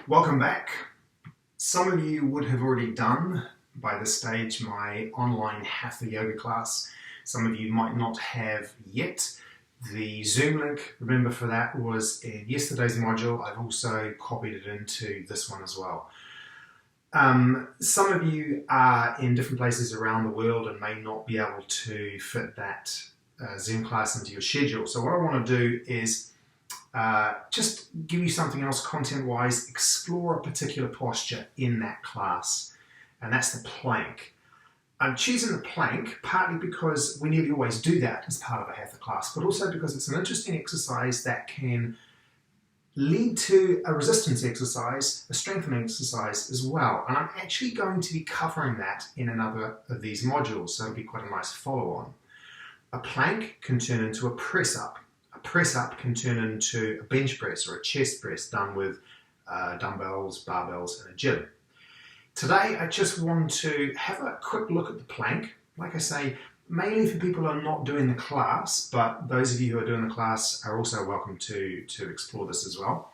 Welcome back. Some of you would have already done by this stage my online Hatha yoga class. Some of you might not have yet. The Zoom link, remember, for that was in yesterday's module. I've also copied it into this one as well. Some of you are in different places around the world and may not be able to fit that Zoom class into your schedule. So what I want to do is just give you something else content-wise, explore a particular posture in that class, and that's the plank. I'm choosing the plank partly because we nearly always do that as part of a Hatha class, but also because it's an interesting exercise that can lead to a resistance exercise, a strengthening exercise as well. And I'm actually going to be covering that in another of these modules, so it'll be quite a nice follow-on. A plank can turn into a press-up. A press-up can turn into a bench press or a chest press done with dumbbells, barbells, and a gym. Today, I just want to have a quick look at the plank. Like I say, mainly for people who are not doing the class, but those of you who are doing the class are also welcome to explore this as well.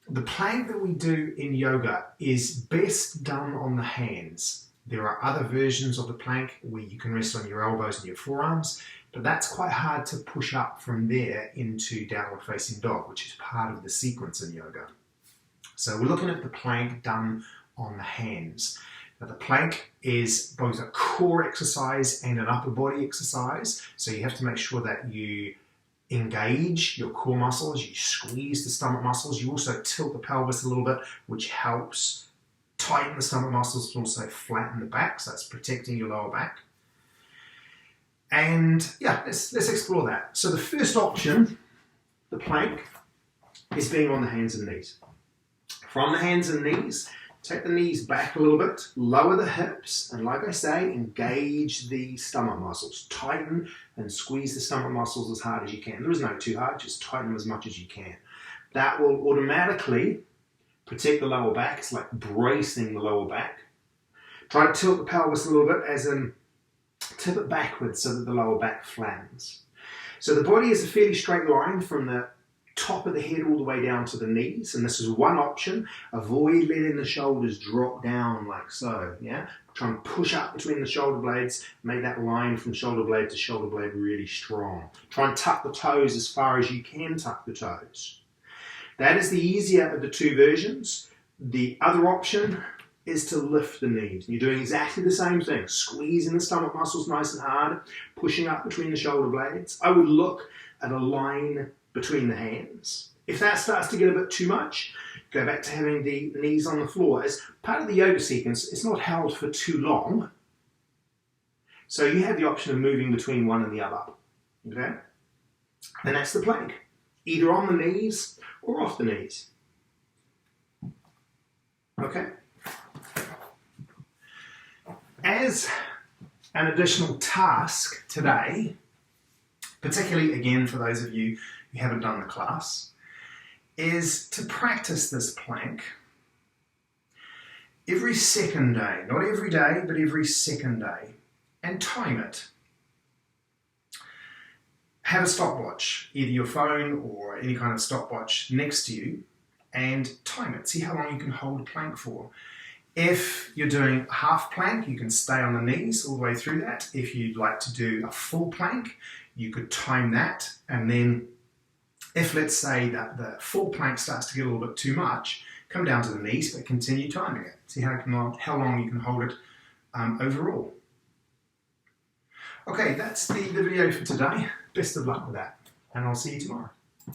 The plank that we do in yoga is best done on the hands. There are other versions of the plank where you can rest on your elbows and your forearms, but that's quite hard to push up from there into downward facing dog, which is part of the sequence in yoga. So we're looking at the plank done on the hands. Now the plank is both a core exercise and an upper body exercise, so you have to make sure that you engage your core muscles, you squeeze the stomach muscles, you also tilt the pelvis a little bit, which helps tighten the stomach muscles and also flatten the back, so it's protecting your lower back. And yeah, let's explore that. So the first option, the plank, is being on the hands and knees. From the hands and knees, take the knees back a little bit, lower the hips, and like I say, engage the stomach muscles. Tighten and squeeze the stomach muscles as hard as you can. There is no too hard, just tighten them as much as you can. That will automatically protect the lower back. It's like bracing the lower back. Try to tilt the pelvis a little bit, as in tip it backwards so that the lower back flattens. So the body is a fairly straight line from the top of the head all the way down to the knees, and this is one option. Avoid letting the shoulders drop down like so. Yeah, try and push up between the shoulder blades, make that line from shoulder blade to shoulder blade really strong. Try and tuck the toes as far as you can tuck the toes. That is the easier of the two versions. The other option is to lift the knees. You're doing exactly the same thing, squeezing the stomach muscles nice and hard, pushing up between the shoulder blades. I would look at a line between the hands. If that starts to get a bit too much, go back to having the knees on the floor. As part of the yoga sequence, it's not held for too long, so you have the option of moving between one and the other. Okay? And that's the plank, either on the knees or off the knees. Okay? As an additional task today, particularly again for those of you who haven't done the class, is to practice this plank every second day. Not every day, but every second day. And time it. Have a stopwatch, either your phone or any kind of stopwatch next to you, and time it. See how long you can hold a plank for. If you're doing a half plank, you can stay on the knees all the way through that. If you'd like to do a full plank, you could time that, and then if, let's say, that the full plank starts to get a little bit too much, come down to the knees, but continue timing it. See how long you can hold it overall. Okay, that's the video for today. Best of luck with that, and I'll see you tomorrow.